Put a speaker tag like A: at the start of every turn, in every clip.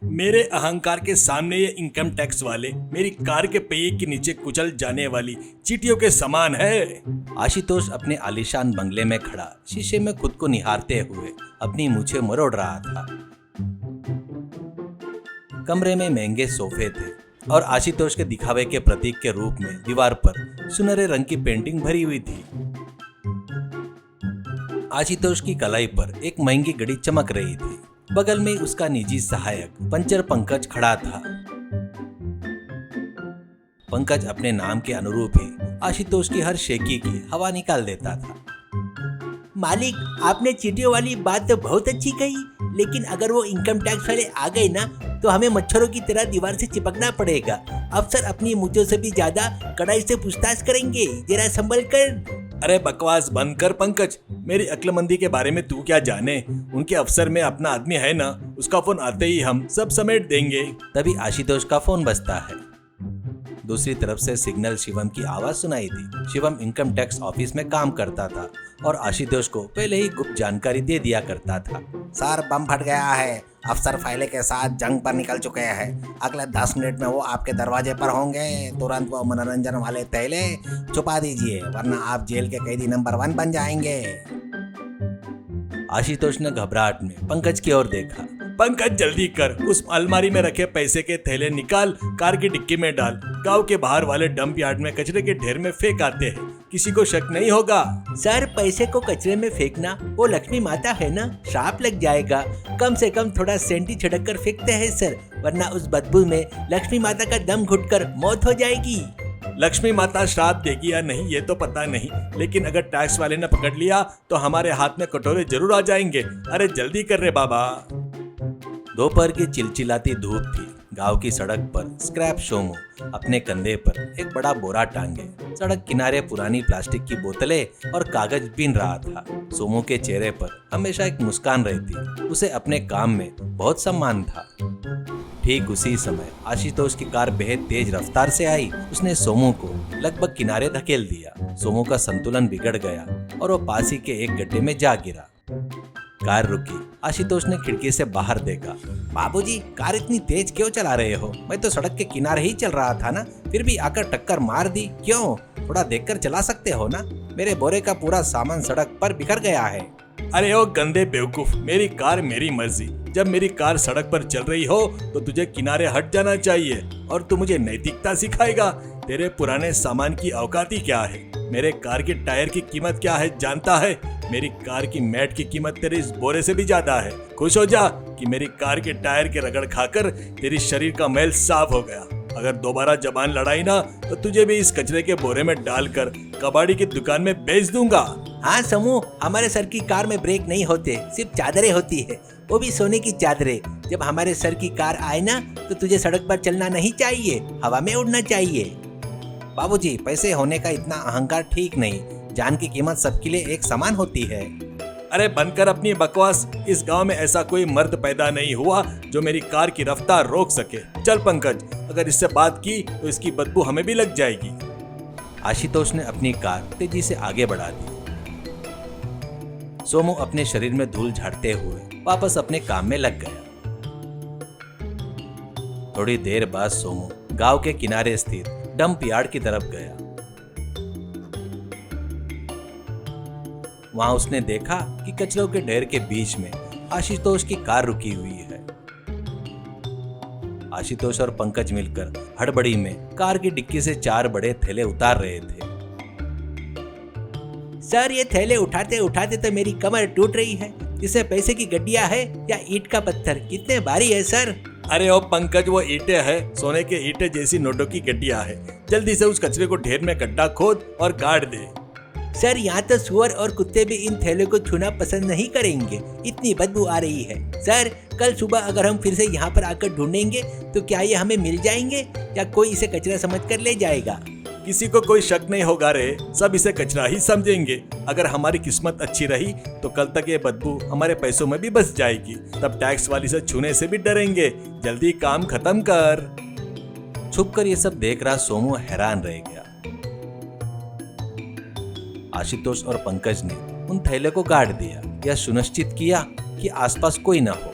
A: मेरे अहंकार के सामने ये इनकम टैक्स वाले मेरी कार के पहिए के नीचे कुचल जाने वाली चींटियों के समान है।
B: आशुतोष अपने आलीशान बंगले में खड़ा शीशे में खुद को निहारते हुए अपनी मूछें मरोड़ रहा था। कमरे में महंगे सोफे थे और आशुतोष के दिखावे के प्रतीक के रूप में दीवार पर सुनहरे रंग की पेंटिंग भरी हुई थी। आशुतोष की कलाई पर एक महंगी घड़ी चमक रही थी। बगल में उसका निजी सहायक पंचर पंकज खड़ा था। पंकज अपने नाम के अनुरूप ही आशुतोष की हर शेकी की हवा निकाल देता था।
C: मालिक, आपने चींटियों वाली बात तो बहुत अच्छी कही, लेकिन अगर वो इनकम टैक्स वाले आ गए ना तो हमें मच्छरों की तरह दीवार से चिपकना पड़ेगा। अफसर अपनी मूंछों से भी ज्यादा कड़ाई से पूछताछ करेंगे, जरा संभल कर।
A: अरे बकवास बंद कर पंकज, मेरी अक्लमंदी के बारे में तू क्या जाने। उनके अफसर में अपना आदमी है ना, उसका फोन आते ही हम सब समेट देंगे।
B: तभी आशुतोष का फोन बजता है। दूसरी तरफ से सिग्नल शिवम की आवाज सुनाई दी। शिवम इनकम टैक्स ऑफिस में काम करता था और आशुतोष को पहले ही गुप्त जानकारी दे दिया करता था।
D: सर, बम फट गया है। अफसर फाइले के साथ जंग पर निकल चुके हैं। अगले 10 मिनट में वो आपके दरवाजे पर होंगे। तुरंत वो मनोरंजन वाले थैले छुपा दीजिए, वरना आप जेल के कैदी नंबर 1 बन जाएंगे।
B: आशुतोष ने घबराहट में पंकज की ओर देखा।
A: पंकज जल्दी कर, उस अलमारी में रखे पैसे के थैले निकाल, कार की डिक्की में डाल। गांव के बाहर वाले डंप यार्ड में कचरे के ढेर में फेंक आते हैं, किसी को शक नहीं होगा।
C: सर, पैसे को कचरे में फेंकना वो लक्ष्मी माता है ना, श्राप लग जाएगा। कम से कम थोड़ा सेंटी छिड़क कर फेंकते हैं सर, वरना उस बदबू में लक्ष्मी माता का दम घुटकर मौत हो जाएगी।
A: लक्ष्मी माता श्राप देगी या नहीं ये तो पता नहीं, लेकिन अगर टैक्स वाले ने पकड़ लिया तो हमारे हाथ में कटोरे जरूर आ जाएंगे। अरे जल्दी कर रे बाबा।
B: दोपहर की चिलचिलाती धूप थी। गांव की सड़क पर स्क्रैप सोमू अपने कंधे पर एक बड़ा बोरा टांगे सड़क किनारे पुरानी प्लास्टिक की बोतलें और कागज बीन रहा था। सोमू के चेहरे पर हमेशा एक मुस्कान रहती। उसे अपने काम में बहुत सम्मान था। ठीक उसी समय आशुतोष की कार बेहद तेज रफ्तार से आई। उसने सोमू को लगभग किनारे धकेल दिया। सोमू का संतुलन बिगड़ गया और वो पास ही के एक गड्ढे में जा गिरा। कार रुकी। आशुतोष ने खिड़की से बाहर देखा।
D: बाबूजी, कार इतनी तेज क्यों चला रहे हो? मैं तो सड़क के किनारे ही चल रहा था ना, फिर भी आकर टक्कर मार दी। क्यों? थोड़ा देखकर चला सकते हो ना। मेरे बोरे का पूरा सामान सड़क पर बिखर गया है।
A: अरे ओ गंदे बेवकूफ, मेरी कार मेरी मर्जी। जब मेरी कार सड़क पर चल रही हो तो तुझे किनारे हट जाना चाहिए और तू मुझे नैतिकता सिखाएगा। तेरे पुराने सामान की औकात ही क्या है? मेरे कार की टायर की कीमत क्या है जानता है? मेरी कार की मैट की कीमत तेरे इस बोरे से भी ज्यादा है। खुश हो जा कि मेरी कार के टायर के रगड़ खाकर तेरी शरीर का मैल साफ हो गया। अगर दोबारा जबान लड़ाई ना तो तुझे भी इस कचरे के बोरे में डालकर कबाड़ी की दुकान में बेच दूंगा।
C: हाँ समूह, हमारे सर की कार में ब्रेक नहीं होते, सिर्फ चादरें होती है, वो भी सोने की चादरें। जब हमारे सर की कार आए ना तो तुझे सड़क पर चलना नहीं चाहिए, हवा में उड़ना चाहिए।
D: बाबूजी, पैसे होने का इतना अहंकार ठीक नहीं। जान की कीमत सबके लिए एक समान होती है।
A: अरे बनकर अपनी बकवास। इस गांव में ऐसा कोई मर्द पैदा नहीं हुआ जो मेरी कार की रफ्तार रोक सके। चल पंकज, अगर इससे बात की तो इसकी बदबू हमें भी लग जाएगी।
B: आशुतोष ने अपनी कार तेजी से आगे बढ़ा दी। सोमू अपने शरीर में धूल झाड़ते हुए वापस अपने काम में लग गया। थोड़ी देर बाद सोमू गांव के किनारे स्थित डंप यार्ड की तरफ गया। वहां उसने देखा कि कचरों के ढेर के बीच में आशुतोष की कार रुकी हुई है। आशुतोष और पंकज मिलकर हड़बड़ी में कार की डिक्की से 4 बड़े थैले उतार रहे थे।
C: सर, ये थैले उठाते उठाते तो मेरी कमर टूट रही है। इसमें पैसे की गड्डियां है या ईंट का पत्थर? कितने भारी है सर?
A: अरे ओ पंकज, वो ईंटें है, सोने के ईंटें जैसी नोटों की गड्डियां है। जल्दी से उस कचरे को ढेर में गड्ढा खोद और गाड़ दे।
C: सर, यहाँ तो सुअर और कुत्ते भी इन थैलों को छूना पसंद नहीं करेंगे, इतनी बदबू आ रही है। सर, कल सुबह अगर हम फिर से यहाँ पर आकर ढूंढेंगे तो क्या ये हमें मिल जाएंगे या कोई इसे कचरा समझकर ले जाएगा?
A: किसी को कोई शक नहीं होगा रे, सब इसे कचरा ही समझेंगे। अगर हमारी किस्मत अच्छी रही तो कल तक ये बदबू हमारे पैसों में भी बस जाएगी, तब टैक्स वाली से छूने से भी डरेंगे। जल्दी काम खत्म कर।
B: छुपकर ये सब देख रहा सोमू हैरान रह गया। आशुतोष और पंकज ने उन थैले को गाड़ दिया। यह सुनिश्चित किया कि आसपास कोई न हो।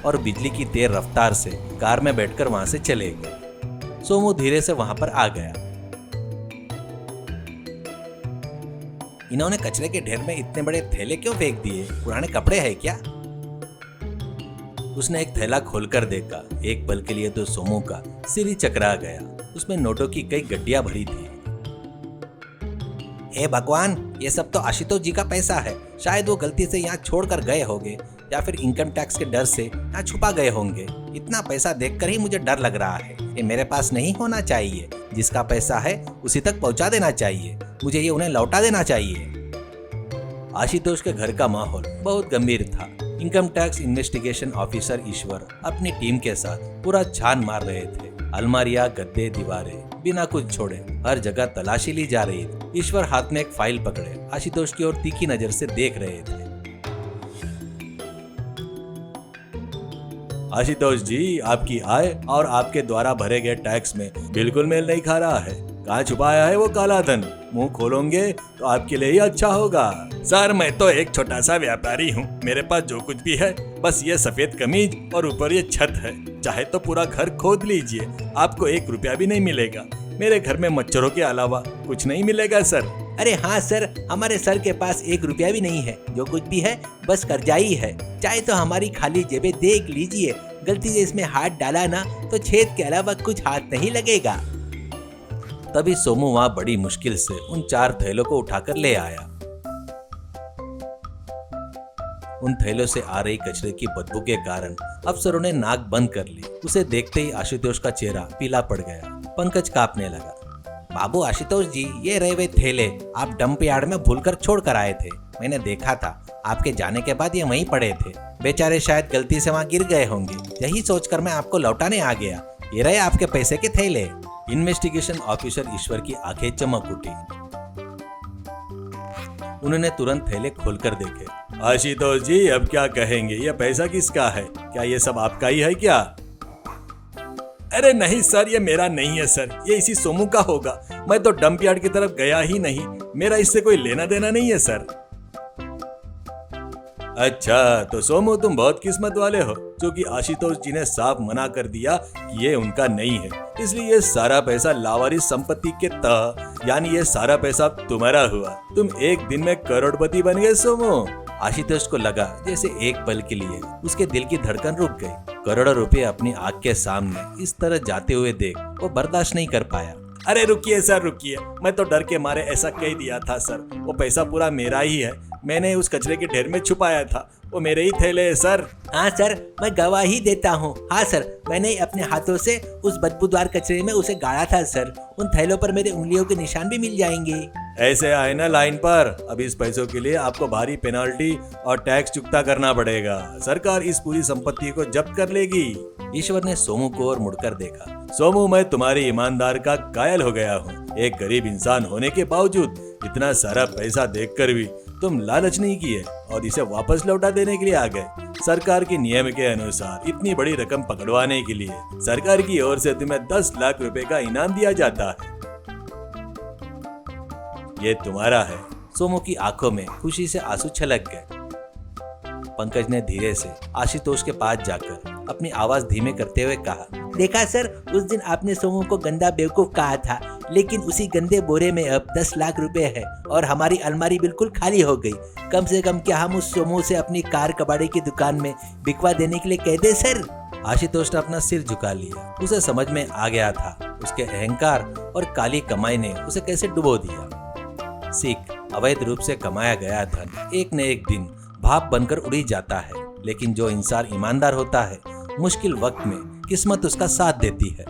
B: और बिजली की तेज रफ्तार से कार में बैठकर वहां से चले गए। सोमू धीरे से वहां पर आ गया।
C: इन्होंने कचरे के ढेर में इतने बड़े थैले क्यों फेंक दिए? पुराने कपड़े हैं क्या?
B: उसने एक थैला खोलकर देखा। एक पल के लिए तो सोमू का सिर ही चकरा गया। उसमें नोटों की कई गड्डियां भरी थी।
C: हे भगवान, ये सब तो आशुतोष जी का पैसा है। शायद वो गलती से यहाँ छोड़ कर गए होंगे या फिर इनकम टैक्स के डर से यहाँ छुपा गए होंगे। इतना पैसा देखकर ही मुझे डर लग रहा है। ये मेरे पास नहीं होना चाहिए। जिसका पैसा है उसी तक पहुँचा देना चाहिए। मुझे ये उन्हें लौटा देना चाहिए।
B: आशुतोष के घर का माहौल बहुत गंभीर था। इनकम टैक्स इन्वेस्टिगेशन ऑफिसर ईश्वर अपनी टीम के साथ पूरा छान मार रहे थे। अलमारियां, गद्दे, दीवारें बिना कुछ छोड़े हर जगह तलाशी ली जा रही थी। ईश्वर हाथ में एक फाइल पकड़े आशुतोष की ओर तीखी नजर से देख रहे थे।
A: आशुतोष जी, आपकी आय और आपके द्वारा भरे गए टैक्स में बिल्कुल मेल नहीं खा रहा है। कहाँ छुपाया है वो काला धन? मुंह खोलोगे तो आपके लिए ही अच्छा होगा। सर, मैं तो एक छोटा सा व्यापारी हूँ। मेरे पास जो कुछ भी है बस ये सफेद कमीज और ऊपर ये छत है। चाहे तो पूरा घर खोद लीजिए, आपको 1 रुपया भी नहीं मिलेगा। मेरे घर में मच्छरों के अलावा कुछ नहीं मिलेगा सर।
C: अरे हाँ सर, हमारे सर के पास 1 रुपया भी नहीं है। जो कुछ भी है बस कर्जा ही है। चाहे तो हमारी खाली जेबें देख लीजिए। गलती से इसमें हाथ डाला ना तो छेद के अलावा कुछ हाथ नहीं लगेगा।
B: तभी सोमू वहां बड़ी मुश्किल से उन 4 थैलों को उठाकर ले आया। उन थैलों से आ रही कचरे की बदबू के कारण अफसरों ने नाक बंद कर ली। उसे देखते ही आशुतोष का चेहरा पीला पड़ गया। पंकज कांपने लगा।
C: बाबू आशुतोष जी, ये रहे वे थैले आप डंप यार्ड में भूलकर छोड़ कर आए थे। मैंने देखा था, आपके जाने के बाद ये वहीं पड़े थे। बेचारे शायद गलती से वहां गिर गए होंगे। यही सोचकर मैं आपको लौटाने आ गया। ये रहे आपके पैसे के थैले।
B: इन्वेस्टिगेशन ऑफिसर ईश्वर की आंखें चमक उठी। उन्होंने तुरंत थैले खोलकर देखे।
A: आशुतोष जी, अब क्या कहेंगे? ये पैसा किसका है? क्या ये सब आपका ही है क्या? अरे नहीं सर, ये मेरा नहीं है सर। ये इसी सोमू का होगा। मैं तो डंप यार्ड की तरफ गया ही नहीं। मेरा इससे कोई लेना देना नहीं है सर। अच्छा, तो सोमू तुम बहुत किस्मत वाले हो, क्योंकि आशुतोष जी ने साफ मना कर दिया कि ये उनका नहीं है। इसलिए ये सारा पैसा लावारिस संपत्ति के तहत, यानी ये सारा पैसा तुम्हारा हुआ। तुम एक दिन में करोड़पति बन गए सोमू।
B: आशुतोष को लगा जैसे एक पल के लिए उसके दिल की धड़कन रुक गई। करोड़ों रुपए अपनी आंख के सामने इस तरह जाते हुए देख वो बर्दाश्त नहीं कर पाया।
A: अरे रुकिए सर, रुकिए। मैं तो डर के मारे ऐसा कह दिया था सर। वो पैसा पूरा मेरा ही है। मैंने उस कचरे के ढेर में छुपाया था। वो मेरे ही थैले है सर।
C: हाँ सर, मैं गवाही देता हूँ। हाँ सर, मैंने अपने हाथों से उस बदबूदार कचरे में उसे गाड़ा था सर। उन थैलों पर मेरे उंगलियों के निशान भी मिल जाएंगे।
A: ऐसे आए ना लाइन पर। अब इस पैसों के लिए आपको भारी पेनाल्टी और टैक्स चुकता करना पड़ेगा। सरकार इस पूरी संपत्ति को जब्त कर लेगी।
B: ईश्वर ने सोमू को और मुड़कर देखा।
A: सोमू, मैं तुम्हारी ईमानदार का कायल हो गया हूँ। एक गरीब इंसान होने के बावजूद इतना सारा पैसा देखकर भी तुम लालच नहीं किए और इसे वापस लौटा देने के लिए आ गए। सरकार के नियम के अनुसार इतनी बड़ी रकम पकड़वाने के लिए सरकार की ओर से तुम्हें 10 लाख रुपए का इनाम दिया जाता है। ये तुम्हारा है।
B: सोमू की आंखों में खुशी से आंसू छलक गए। पंकज ने धीरे से आशुतोष के पास जाकर अपनी आवाज धीमे करते हुए कहा,
C: देखा सर, उस दिन आपने सोमू को गंदा बेवकूफ कहा था, लेकिन उसी गंदे बोरे में अब 10 लाख रुपए है और हमारी अलमारी बिल्कुल खाली हो गई। कम से कम क्या हम उस सोमू से अपनी कार कबाड़े की दुकान में बिकवा देने के लिए कह दे सर?
B: आशुतोष ने अपना सिर झुका लिया। उसे समझ में आ गया था उसके अहंकार और काली कमाई ने उसे कैसे डुबो दिया। सीख, अवैध रूप से कमाया गया धन एक न एक दिन भाप बनकर उड़ी जाता है, लेकिन जो इंसान ईमानदार होता है मुश्किल वक्त में किस्मत उसका साथ देती है।